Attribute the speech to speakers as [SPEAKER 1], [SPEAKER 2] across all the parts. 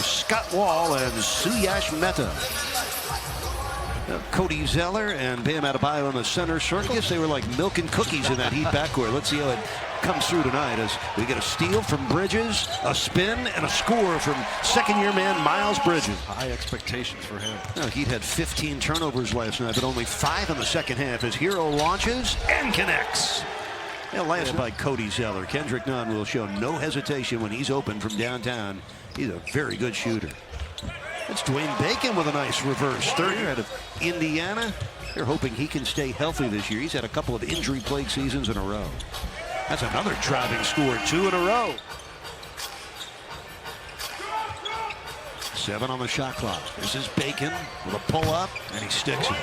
[SPEAKER 1] Scott Wall and Suyash Mehta. Cody Zeller and Bam Adebayo in the center circle. I guess they were like milk and cookies in that Heat backcourt. Let's see how it comes through tonight as we get a steal from Bridges, a spin, and a score from second-year man Miles Bridges.
[SPEAKER 2] High expectations for him.
[SPEAKER 1] Heat had 15 turnovers last night, but only 5 in the second half as Hero launches and connects. Last by Cody Zeller. Kendrick Nunn will show no hesitation when he's open from downtown. He's a very good shooter. That's Dwayne Bacon with a nice reverse. Third out of Indiana. They're hoping he can stay healthy this year. He's had a couple of injury-plagued seasons in a row. That's another driving score, 2 in a row. 7 on the shot clock. This is Bacon with a pull-up, and he sticks it.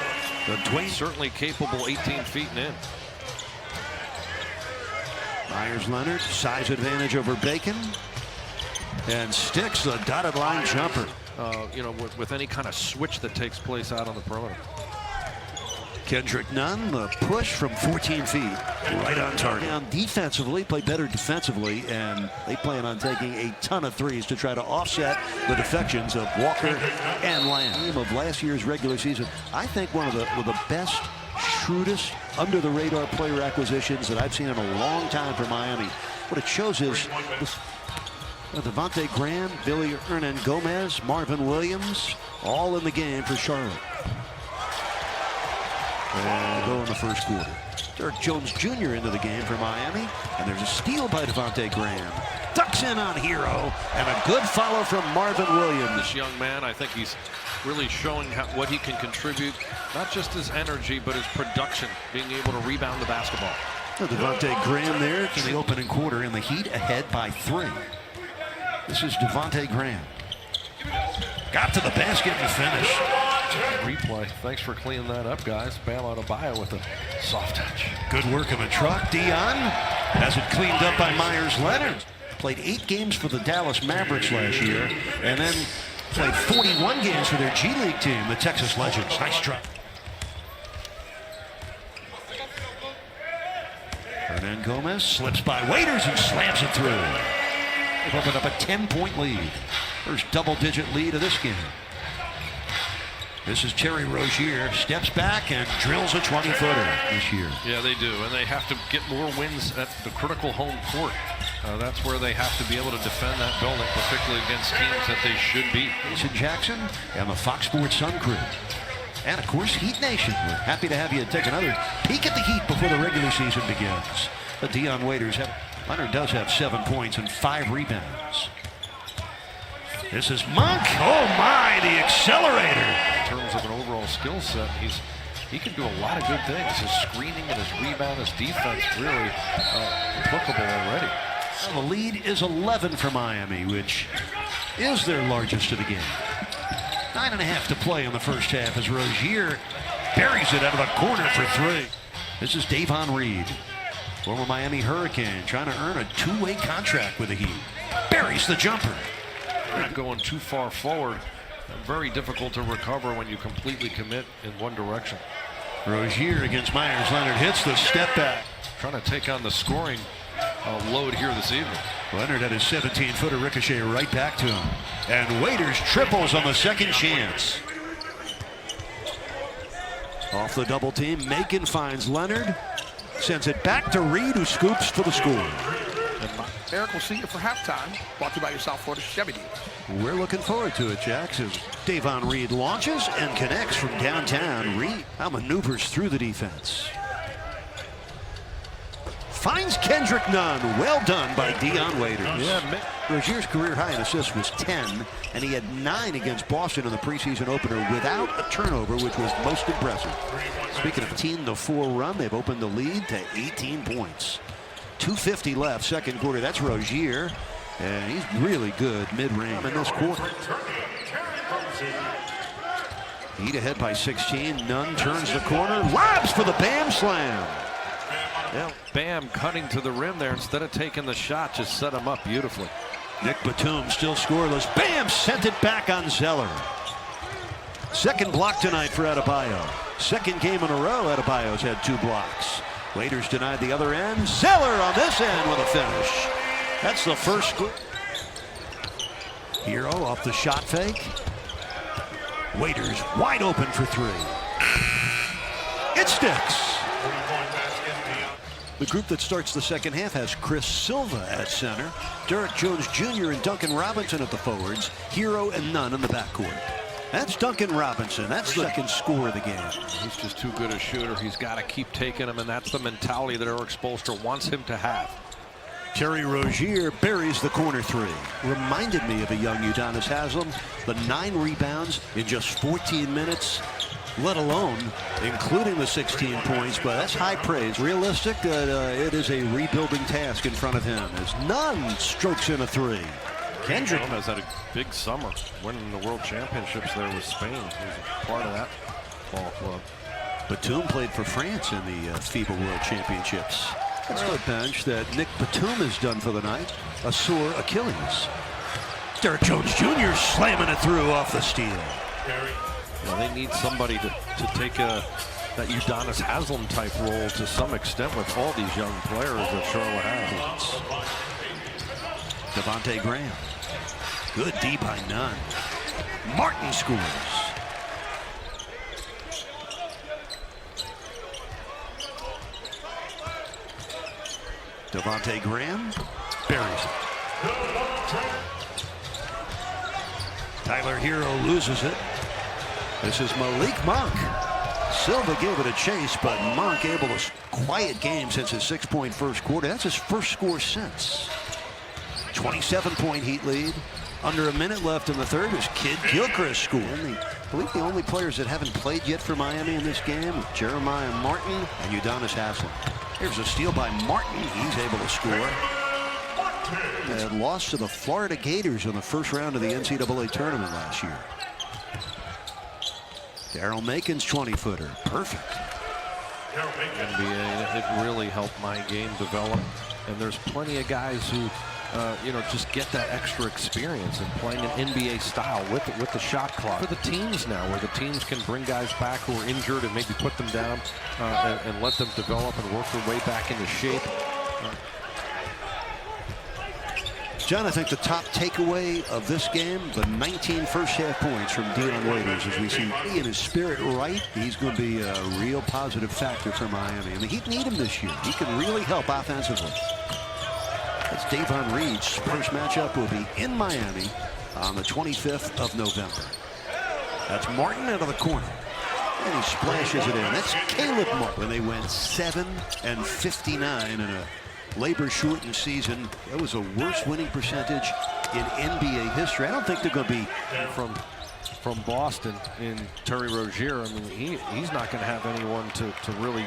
[SPEAKER 2] Dwayne certainly capable, 18 feet and in.
[SPEAKER 1] Myers Leonard, size advantage over Bacon, and sticks the dotted line jumper.
[SPEAKER 2] With any kind of switch that takes place out on the perimeter.
[SPEAKER 1] Kendrick Nunn, the push from 14 feet, right on target. And defensively, play better defensively, and they plan on taking a ton of threes to try to offset the defections of Walker and Lamb. Of last year's regular season, I think one of the best, shrewdest, under-the-radar player acquisitions that I've seen in a long time for Miami. What it shows is Devontae Graham, Billy Hernangomez, Marvin Williams, all in the game for Charlotte. And go in the first quarter. Derek Jones Jr. into the game for Miami, and there's a steal by Devontae Graham. Ducks in on Hero, and a good follow from Marvin Williams.
[SPEAKER 2] This young man, I think he's really showing what he can contribute, not just his energy, but his production, being able to rebound the basketball.
[SPEAKER 1] Devontae Graham there in the opening quarter, and the Heat ahead by 3. This is Devontae Graham. Got to the basket and finished.
[SPEAKER 2] Replay. Thanks for cleaning that up, guys. Bam Adebayo with a soft touch.
[SPEAKER 1] Good work of a truck. Dion has it cleaned up by Myers Leonard. Played 8 games for the Dallas Mavericks last year, and then played 41 games for their G League team, the Texas Legends. Nice truck. Hernangomez slips by Waiters and slams it through. They've opened up a 10-point lead. First double-digit lead of this game. This is Terry Rozier, steps back and drills a 20-footer this year.
[SPEAKER 2] Yeah, they do, and they have to get more wins at the critical home court. That's where they have to be able to defend that building, particularly against teams that they should beat.
[SPEAKER 1] Jason Jackson and the Fox Sports Sun crew. And, of course, Heat Nation. We're happy to have you take another peek at the Heat before the regular season begins. But Dion Waiters, Leonard does have 7 points and 5 rebounds. This is Monk. Oh, my, the accelerator.
[SPEAKER 2] In terms of an overall skill set, he can do a lot of good things. His screening and his rebound, his defense really applicable already.
[SPEAKER 1] Well, the lead is 11 for Miami, which is their largest of the game. 9.5 to play in the first half as Rozier buries it out of the corner for 3. This is Davon Reed, former Miami Hurricane, trying to earn a 2-way contract with the Heat. Buries the jumper.
[SPEAKER 2] Not going too far forward. Very difficult to recover when you completely commit in one direction.
[SPEAKER 1] Rozier against Myers Leonard hits the step back.
[SPEAKER 2] Trying to take on the scoring load here this evening.
[SPEAKER 1] Leonard had his 17-footer ricochet right back to him. And Waiters triples on the second chance. Off the double team, Macon finds Leonard. Sends it back to Reed, who scoops for the score.
[SPEAKER 3] Eric will see you for halftime. Brought to you by your South Florida Chevy dealers.
[SPEAKER 1] We're looking forward to it, Jax, as Davon Reed launches and connects from downtown. Reed outmaneuvers through the defense. Finds Kendrick Nunn. Well done by Dion Waiters.
[SPEAKER 2] Yeah,
[SPEAKER 1] Rozier's career high in assists was 10, and he had 9 against Boston in the preseason opener without a turnover, which was most impressive. Speaking of 10-4 run, they've opened the lead to 18 points. 2:50 left, second quarter. That's Rozier, and he's really good mid-range in this quarter. Heat ahead by 16. Nunn turns the corner, lobs for the Bam slam.
[SPEAKER 2] Yeah, Bam cutting to the rim there instead of taking the shot, just set him up beautifully.
[SPEAKER 1] Nick Batum still scoreless. Bam sent it back on Zeller. Second block tonight for Adebayo. Second game in a row, Adebayo's had 2 blocks. Waiters denied the other end. Zeller on this end with a finish. That's the first score. Hero off the shot fake. Waiters wide open for three. It sticks. The group that starts the second half has Chris Silva at center, Derek Jones Jr. and Duncan Robinson at the forwards, Hero and Nunn in the backcourt. That's Duncan Robinson. That's the second score of the game.
[SPEAKER 2] He's just too good a shooter. He's got to keep taking them, and that's the mentality that Eric Spoelstra wants him to have.
[SPEAKER 1] Terry Rozier buries the corner three. Reminded me of a young Udonis Haslem. The 9 rebounds in just 14 minutes, let alone including the 16 points. But that's high praise. Realistic, it is a rebuilding task in front of him as Nunn strokes in a three. Kendrick
[SPEAKER 2] has had a big summer, winning the World Championships there with Spain. He's a part of that ball club.
[SPEAKER 1] Batum played for France in the FIBA World Championships. That's the bench that Nick Batum has done for the night. A sore Achilles. Derek Jones Jr. slamming it through off the steal.
[SPEAKER 2] They need somebody to take that Udonis Haslem type role to some extent with all these young players that Charlotte has.
[SPEAKER 1] Devontae Graham. Good D by Nunn. Martin scores. Devontae Graham buries it. Tyler Hero loses it. This is Malik Monk. Silva gave it a chase, but Monk able to quiet game since his 6-point first quarter. That's his first score since. 27-point Heat lead. Under a minute left in the third as Kid Gilchrist scored. I believe the only players that haven't played yet for Miami in this game, Jeremiah Martin and Udonis Haslem. Here's a steal by Martin. He's able to score. And lost to the Florida Gators in the first round of the NCAA tournament last year. Daryl Macon's 20-footer. Perfect.
[SPEAKER 2] NBA, it really helped my game develop. And there's plenty of guys who, just get that extra experience in playing an NBA style with the shot clock. For the teams now, where the teams can bring guys back who are injured and maybe put them down and let them develop and work their way back into shape.
[SPEAKER 1] John, I think the top takeaway of this game, the 19 first-half points from Dion Waiters, as we see he and his spirit right. He's going to be a real positive factor for Miami. And the Heat need him this year. He can really help offensively. That's Davon Reed's first matchup will be in Miami on the 25th of November. That's Martin out of the corner. And he splashes it in. That's Caleb Martin. When they went 7-59 in a labor-shortened season, that was the worst winning percentage in NBA history. I don't think they're going to be
[SPEAKER 2] from Boston in Terry Rozier. I mean, he's not going to have anyone to really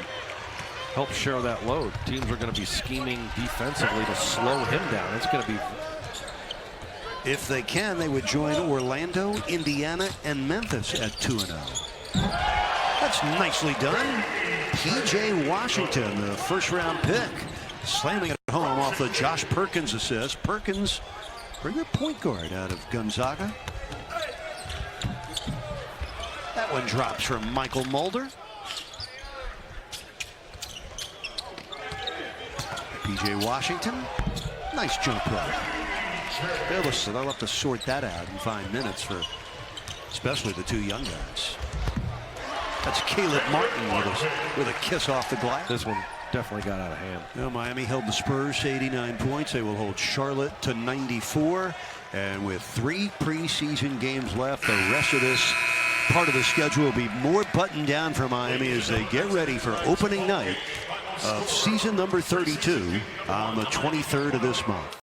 [SPEAKER 2] help share that load. Teams are going to be scheming defensively to slow him down. It's going to be.
[SPEAKER 1] If they can, they would join Orlando, Indiana, and Memphis at 2-0. That's nicely done. P.J. Washington, the first-round pick, slamming it home off the Josh Perkins assist. Perkins, pretty good point guard out of Gonzaga. That one drops from Michael Mulder. P.J. Washington, nice jump play. They'll have to sort that out and find minutes for especially the two young guys. That's Caleb Martin with a kiss off the glass.
[SPEAKER 2] This one definitely got out of hand.
[SPEAKER 1] Well, Miami held the Spurs to 89 points. They will hold Charlotte to 94. And with 3 preseason games left, the rest of this part of the schedule will be more buttoned down for Miami as they get ready for opening night of season number 32 on the 23rd of this month.